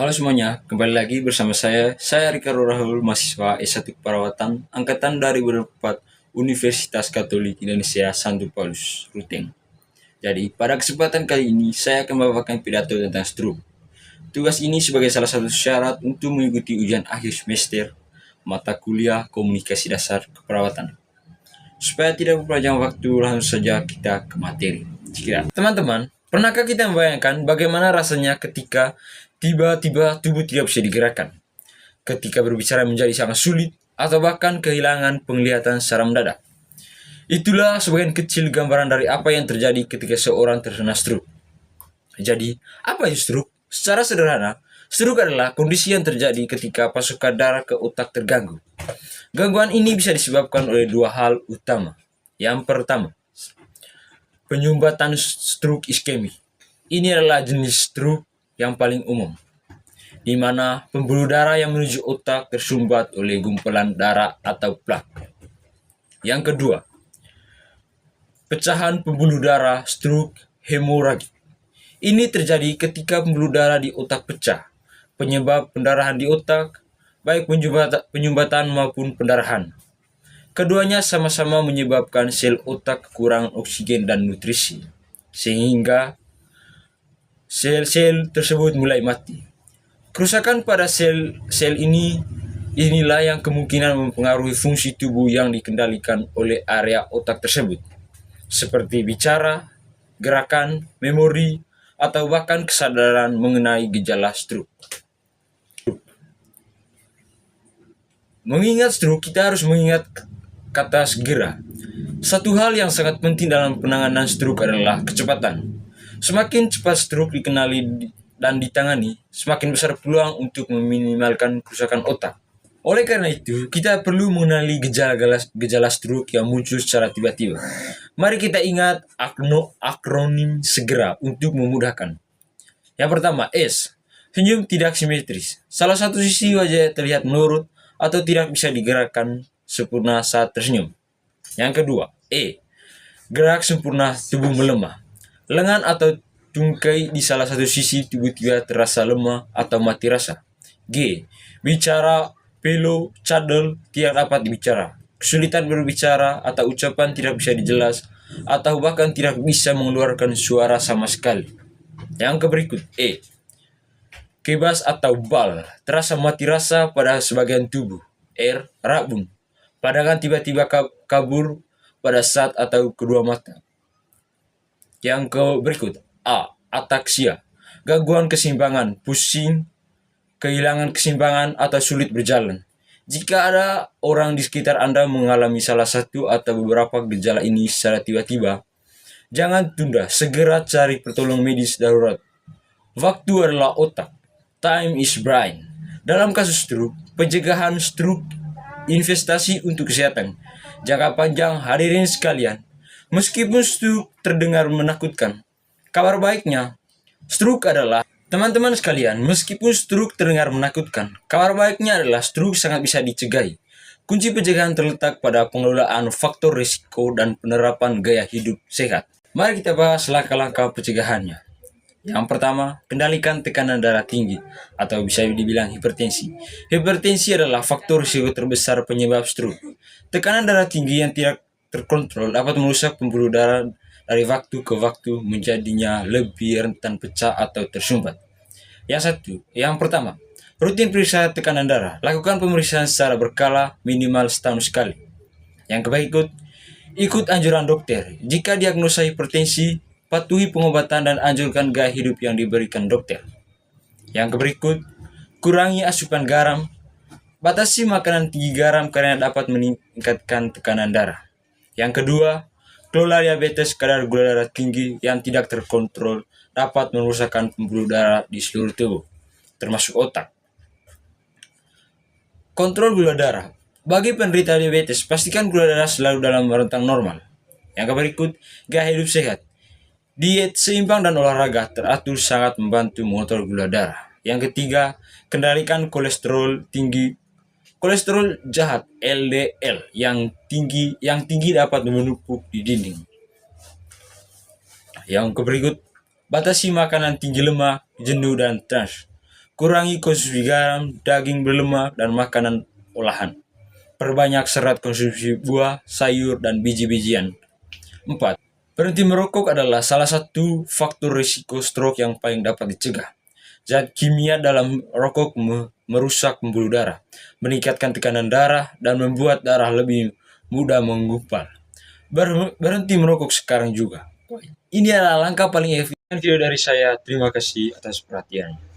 Halo semuanya, kembali lagi bersama saya Ricardo Rahul, mahasiswa S1 Keperawatan, Angkatan 2004 Universitas Katolik Indonesia Santo Paulus, Ruteng. Jadi, pada kesempatan kali ini, saya akan membawakan pidato tentang stroke. Tugas ini sebagai salah satu syarat untuk mengikuti ujian akhir semester mata kuliah Komunikasi Dasar Keperawatan. Supaya tidak memperpanjang waktu, langsung saja kita ke materi. Teman-teman, pernahkah kita membayangkan bagaimana rasanya ketika tiba-tiba tubuh tidak bisa digerakkan? Ketika berbicara menjadi sangat sulit, atau bahkan kehilangan penglihatan secara mendadak. Itulah sebagian kecil gambaran dari apa yang terjadi ketika seorang terkena stroke. Jadi, apa itu stroke? Secara sederhana, stroke adalah kondisi yang terjadi ketika pasokan darah ke otak terganggu. Gangguan ini bisa disebabkan oleh dua hal utama. Yang pertama, penyumbatan stroke iskemi. Ini adalah jenis stroke yang paling umum, di mana pembuluh darah yang menuju otak tersumbat oleh gumpalan darah atau plak. Yang kedua, pecahan pembuluh darah stroke hemoragik. Ini terjadi ketika pembuluh darah di otak pecah. Penyebab pendarahan di otak, baik penyumbatan maupun pendarahan. Keduanya sama-sama menyebabkan sel otak kekurangan oksigen dan nutrisi, sehingga sel-sel tersebut mulai mati. Kerusakan pada sel inilah yang kemungkinan mempengaruhi fungsi tubuh yang dikendalikan oleh area otak tersebut, seperti bicara, gerakan, memori, atau bahkan kesadaran mengenai gejala stroke. Mengingat stroke, kita harus mengingat kata segera. Satu hal yang sangat penting dalam penanganan stroke adalah kecepatan. Semakin cepat stroke dikenali dan ditangani, semakin besar peluang untuk meminimalkan kerusakan otak. Oleh karena itu, kita perlu mengenali gejala stroke yang muncul secara tiba-tiba. Mari kita ingat akronim segera untuk memudahkan. Yang pertama, S. Senyum tidak simetris. Salah satu sisi wajah terlihat menurut atau tidak bisa digerakkan sempurna saat tersenyum. Yang kedua, E. Gerak sempurna tubuh melemah. Lengan atau tungkai di salah satu sisi tiba-tiba terasa lemah atau mati rasa. G. Bicara, pelo, cadel, tidak dapat dibicara. Kesulitan berbicara atau ucapan tidak bisa dijelas atau bahkan tidak bisa mengeluarkan suara sama sekali. Yang berikut, E. Kebas atau bal, terasa mati rasa pada sebagian tubuh. R. Rabun, pandangan tiba-tiba kabur pada saat atau kedua mata. Yang berikut, A. Ataksia, gangguan keseimbangan, pusing, kehilangan keseimbangan, atau sulit berjalan. Jika ada orang di sekitar Anda mengalami salah satu atau beberapa gejala ini secara tiba-tiba, jangan tunda, segera cari pertolongan medis darurat. Waktu adalah otak. Time is brain. Dalam kasus stroke, pencegahan stroke investasi untuk kesehatan jangka panjang. Hadirin sekalian, meskipun stroke terdengar menakutkan, kabar baiknya, stroke adalah teman-teman sekalian, meskipun stroke terdengar menakutkan, kabar baiknya adalah stroke sangat bisa dicegah. Kunci pencegahan terletak pada pengelolaan faktor risiko dan penerapan gaya hidup sehat. Mari kita bahas langkah-langkah pencegahannya. Yang pertama, kendalikan tekanan darah tinggi atau bisa dibilang hipertensi. Hipertensi adalah faktor risiko terbesar penyebab stroke. Tekanan darah tinggi yang tidak terkontrol dapat merusak pembuluh darah dari waktu ke waktu, menjadinya lebih rentan pecah atau tersumbat. Yang pertama, rutin periksa tekanan darah. Lakukan pemeriksaan secara berkala minimal setahun sekali. Yang berikut, ikut anjuran dokter. Jika diagnosa hipertensi, patuhi pengobatan dan anjurkan gaya hidup yang diberikan dokter. Yang berikut, kurangi asupan garam. Batasi makanan tinggi garam karena dapat meningkatkan tekanan darah. Yang kedua, kelola diabetes. Kadar gula darah tinggi yang tidak terkontrol dapat merusakkan pembuluh darah di seluruh tubuh, termasuk otak. Kontrol gula darah. Bagi penderita diabetes, pastikan gula darah selalu dalam rentang normal. Yang berikut, gaya hidup sehat. Diet seimbang dan olahraga teratur sangat membantu mengontrol gula darah. Yang ketiga, kendalikan kolesterol tinggi. Kolesterol jahat LDL yang tinggi dapat menumpuk di dinding. Yang berikut, batasi makanan tinggi lemak, jenuh, dan trans. Kurangi konsumsi garam, daging berlemak, dan makanan olahan. Perbanyak serat konsumsi buah, sayur, dan biji-bijian. 4. Berhenti merokok adalah salah satu faktor risiko stroke yang paling dapat dicegah. Zat kimia dalam rokok merusak pembuluh darah, meningkatkan tekanan darah, dan membuat darah lebih mudah menggumpal. Berhenti merokok sekarang juga. Ini adalah langkah paling efisien. Video dari saya. Terima kasih atas perhatiannya.